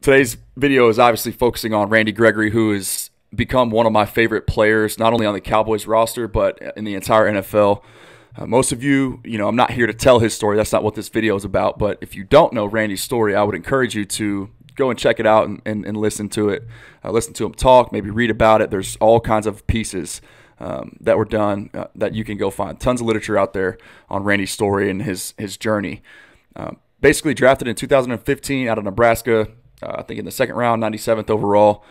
Today's video is obviously focusing on Randy Gregory, who has become one of my favorite players, not only on the Cowboys roster, but in the entire NFL. Most of you, I'm not here to tell his story. That's not what this video is about. But if you don't know Randy's story, I would encourage you to go and check it out and listen to it. Listen to him talk, maybe read about it. There's all kinds of pieces that were done that you can go find. Tons of literature out there on Randy's story and his journey. Basically drafted in 2015 out of Nebraska, I think in the second round, 97th overall,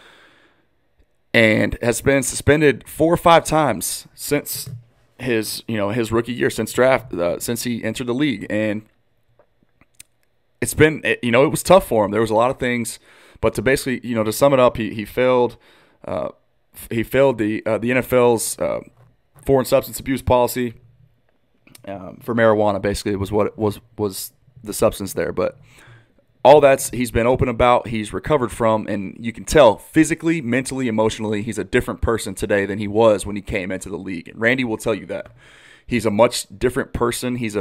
and has been suspended 4 or 5 times since his rookie year, since draft, since he entered the league. And it's been, it was tough for him. There was a lot of things, but to basically, to sum it up, he failed. He failed the NFL's foreign substance abuse policy for marijuana. Basically, was what it was the substance there, but all he's been open about, he's recovered from, and you can tell physically, mentally, emotionally, he's a different person today than he was when he came into the league. And Randy will tell you that. He's a much different person. He's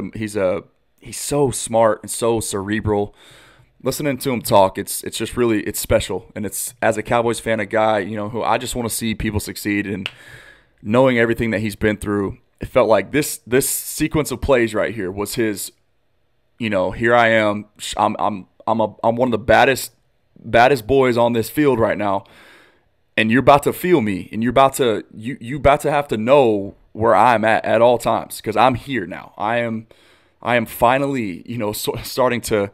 so smart and so cerebral. Listening to him talk, it's just really, it's special. And it's, as a Cowboys fan, a guy, who I just want to see people succeed, and knowing everything that he's been through, it felt like this sequence of plays right here was his, here I am. I'm one of the baddest boys on this field right now, and you're about to feel me, and you're about to have to know where I'm at all times, because I'm here now. I am finally starting to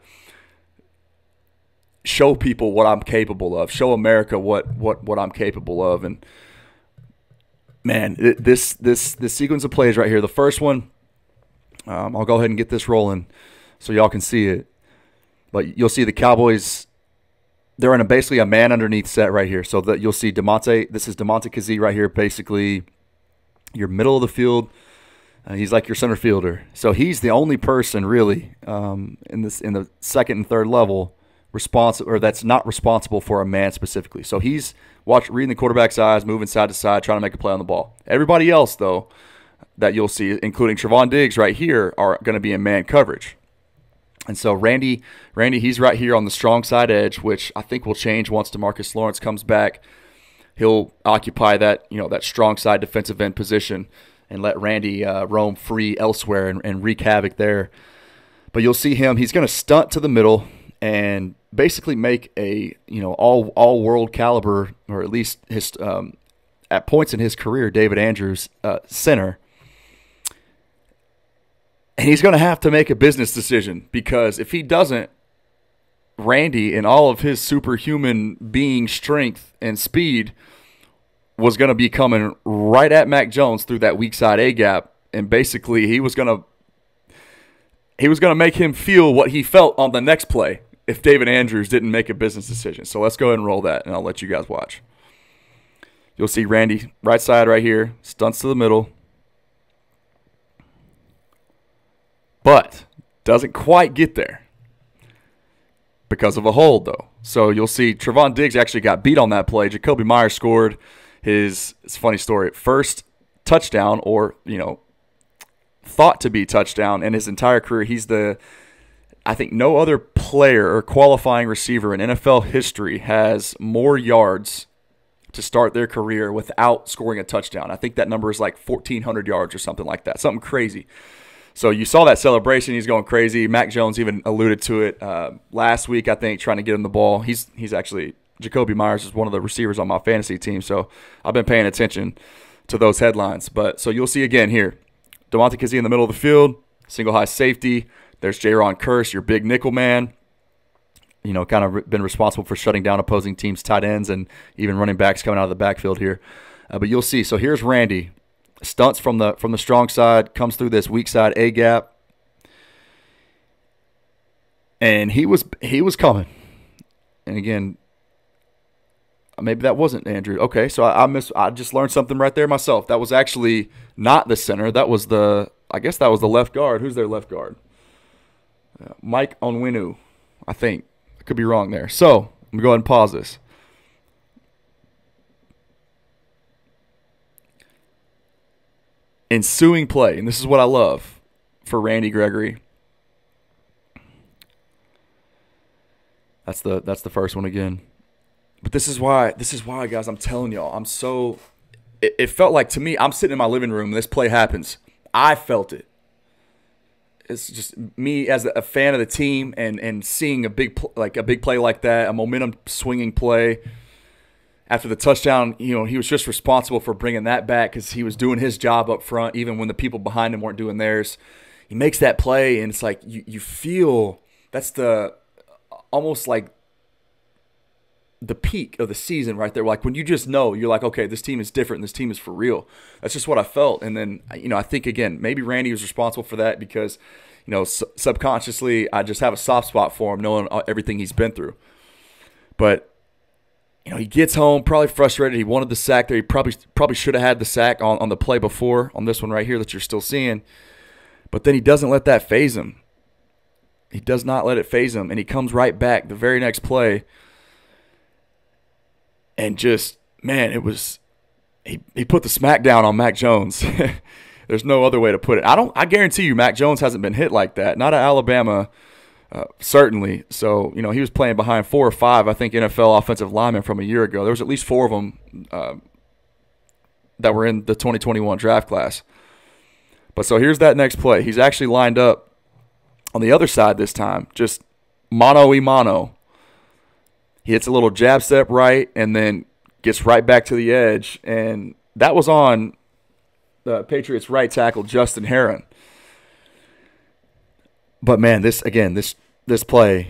show people what I'm capable of, show America what I'm capable of. And man, this sequence of plays right here, the first one, I'll go ahead and get this rolling so y'all can see it. But you'll see the Cowboys, they're in basically a man underneath set right here. So that you'll see this is Damontae Kazee right here, basically your middle of the field. He's like your center fielder. So he's the only person really in the second and third level that's not responsible for a man specifically. So he's reading the quarterback's eyes, moving side to side, trying to make a play on the ball. Everybody else, though, that you'll see, including Trevon Diggs right here, are going to be in man coverage. And so Randy, he's right here on the strong side edge, which I think will change once DeMarcus Lawrence comes back. He'll occupy that strong side defensive end position and let Randy roam free elsewhere and wreak havoc there. But you'll see him. He's going to stunt to the middle and basically make a all world caliber, or at least his at points in his career, David Andrews center. And he's going to have to make a business decision, because if he doesn't, Randy, in all of his superhuman being strength and speed, was going to be coming right at Mac Jones through that weak side A gap, and basically he was going to make him feel what he felt on the next play if David Andrews didn't make a business decision. So let's go ahead and roll that, and I'll let you guys watch. You'll see Randy right side right here, stunts to the middle, but doesn't quite get there because of a hold, though. So you'll see Trevon Diggs actually got beat on that play. Jacoby Myers scored it's a funny story, first touchdown, or, thought to be touchdown in his entire career. I think no other player or qualifying receiver in NFL history has more yards to start their career without scoring a touchdown. I think that number is like 1,400 yards or something like that, something crazy. So you saw that celebration. He's going crazy. Mac Jones even alluded to it last week, I think, trying to get him the ball. He's actually, Jacoby Myers is one of the receivers on my fantasy team, so I've been paying attention to those headlines. But so you'll see again here, Damontae Kazee in the middle of the field, single high safety. There's Jaron Kearse, your big nickel man. Kind of been responsible for shutting down opposing teams' tight ends and even running backs coming out of the backfield here. But you'll see. So here's Randy. Stunts from the strong side, comes through this weak side A gap, and he was coming. And again, maybe that wasn't Andrew. Okay, so I just learned something right there myself. That was actually not the center. That was I guess that was the left guard. Who's their left guard? Mike Onwenu, I think. I could be wrong there. So I'm gonna go ahead and pause this. Ensuing play, and this is what I love for Randy Gregory. That's the first one again. But this is why, guys, I'm telling y'all, it felt like to me, I'm sitting in my living room, this play happens. I felt it. It's just me as a fan of the team and seeing a big play like that, a momentum swinging play. After the touchdown, he was just responsible for bringing that back because he was doing his job up front, even when the people behind him weren't doing theirs. He makes that play, and it's like you feel that's almost like the peak of the season right there. Like when you just know, you're like, okay, this team is different. This team is for real. That's just what I felt. And then, I think, again, maybe Randy was responsible for that because, subconsciously I just have a soft spot for him knowing everything he's been through. But, he gets home probably frustrated. He wanted the sack there. He probably should have had the sack on the play before, on this one right here that you're still seeing. But then he doesn't let that faze him. He does not let it faze him. And he comes right back the very next play. And just, man, he put the smack down on Mac Jones. There's no other way to put it. I guarantee you Mac Jones hasn't been hit like that. Not at Alabama, certainly. So, he was playing behind 4 or 5, I think, NFL offensive linemen from a year ago. There was at least 4 of them that were in the 2021 draft class. But so here's that next play. He's actually lined up on the other side this time, just mano-y-mano. He hits a little jab step right and then gets right back to the edge. And that was on the Patriots right tackle, Justin Herron. But, man, this play,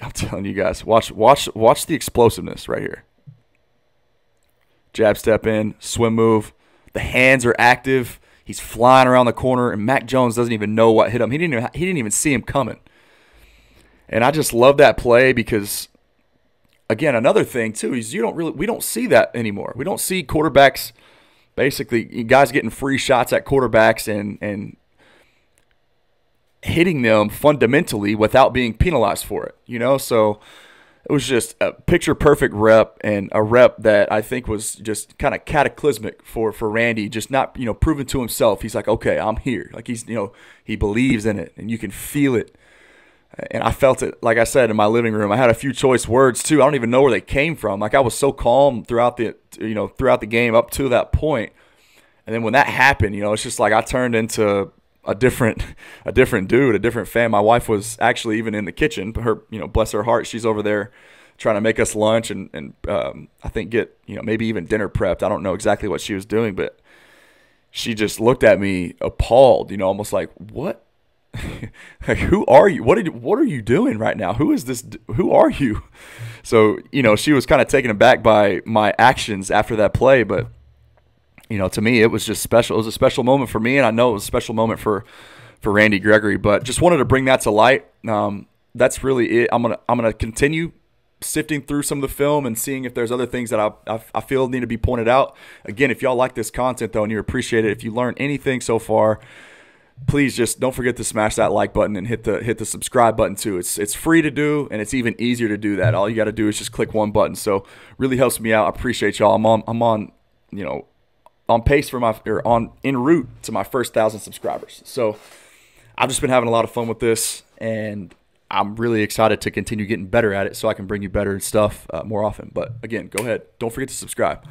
I'm telling you guys, watch the explosiveness right here. Jab step in, swim move. The hands are active. He's flying around the corner, and Mac Jones doesn't even know what hit him. He didn't even see him coming. And I just love that play because, again, another thing too is we don't see that anymore. We don't see quarterbacks, basically guys getting free shots at quarterbacks and hitting them fundamentally without being penalized for it. So it was just a picture perfect rep, and a rep that I think was just kind of cataclysmic for Randy, just not proving to himself. He's like, okay, I'm here. Like he believes in it, and you can feel it. And I felt it, like I said, in my living room. I had a few choice words too. I don't even know where they came from. Like I was so calm throughout the game up to that point. And then when that happened, it's just like I turned into a different dude, a different fan. My wife was actually even in the kitchen. Her, bless her heart, she's over there trying to make us lunch and I think get, maybe even dinner prepped. I don't know exactly what she was doing, but she just looked at me appalled, almost like, what? Like, who are you? What are you doing right now? Who is this? Who are you? So, she was kind of taken aback by my actions after that play, but to me, it was just special. It was a special moment for me, and I know it was a special moment for Randy Gregory. But just wanted to bring that to light. That's really it. I'm gonna continue sifting through some of the film and seeing if there's other things that I feel need to be pointed out. Again, if y'all like this content though and you appreciate it, if you learned anything so far, please just don't forget to smash that like button and hit the subscribe button too. It's free to do, and it's even easier to do that. All you got to do is just click one button. So really helps me out. I appreciate y'all. I'm on on pace for en route to my first 1,000 subscribers. So I've just been having a lot of fun with this, and I'm really excited to continue getting better at it so I can bring you better stuff more often. But again, go ahead. Don't forget to subscribe.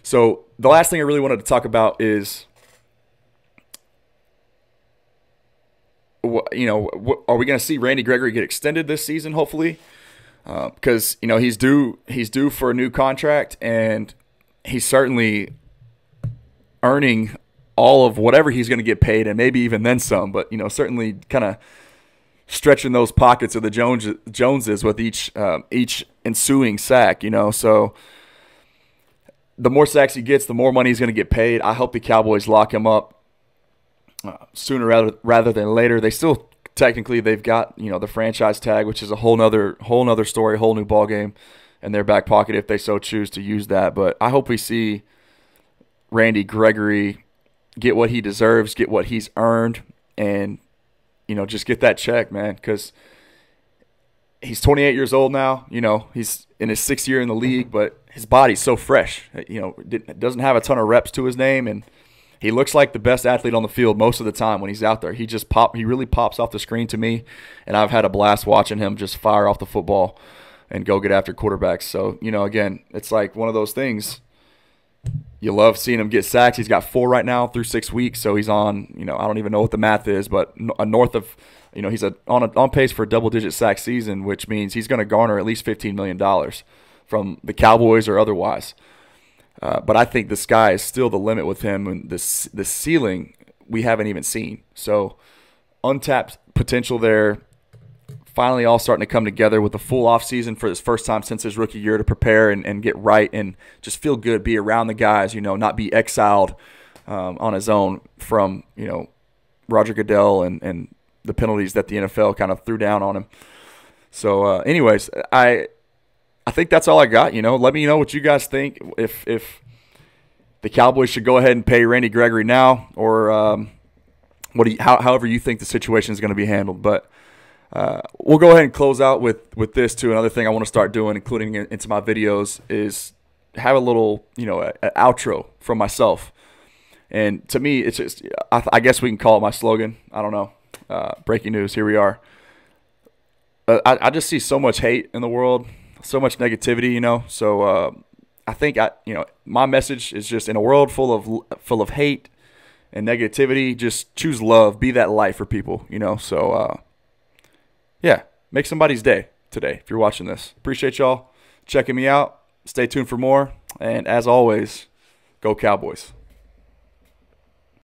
So the last thing I really wanted to talk about is, are we going to see Randy Gregory get extended this season, hopefully? Because, he's due for a new contract, and he's certainly earning all of whatever he's going to get paid, and maybe even then some, but, certainly kind of stretching those pockets of the Joneses with each ensuing sack, so the more sacks he gets, the more money he's going to get paid. I hope the Cowboys lock him up sooner rather than later. They still technically they've got the franchise tag, which is a whole nother story, whole new ball game in their back pocket if they so choose to use that. But I hope we see Randy Gregory get what he deserves, get what he's earned, and just get that check, man, because he's 28 years old now. He's in his 6th year in the league, but his body's so fresh. It doesn't have a ton of reps to his name, and He looks like the best athlete on the field most of the time when he's out there. He really pops off the screen to me, and I've had a blast watching him just fire off the football and go get after quarterbacks. So, again, it's like one of those things. You love seeing him get sacks. He's got 4 right now through 6 weeks, so he's on, I don't even know what the math is, but north of, he's on pace for a double-digit sack season, which means he's going to garner at least $15 million from the Cowboys or otherwise. But I think the sky is still the limit with him, and the ceiling we haven't even seen. So untapped potential there. Finally all starting to come together with a full offseason for his first time since his rookie year to prepare and get right and just feel good, be around the guys, not be exiled on his own from, Roger Goodell and the penalties that the NFL kind of threw down on him. So anyways, I think that's all I got. Let me know what you guys think. If the Cowboys should go ahead and pay Randy Gregory now, or however you think the situation is going to be handled. But we'll go ahead and close out with this too. Another thing I want to start doing, including into my videos, is have a little an outro from myself. And to me, it's just I guess we can call it my slogan. I don't know. Breaking news. Here we are. I just see so much hate in the world. So much negativity, So I think my message is just in a world full of hate and negativity. Just choose love. Be that light for people, So yeah, make somebody's day today if you're watching this. Appreciate y'all checking me out. Stay tuned for more. And as always, go Cowboys.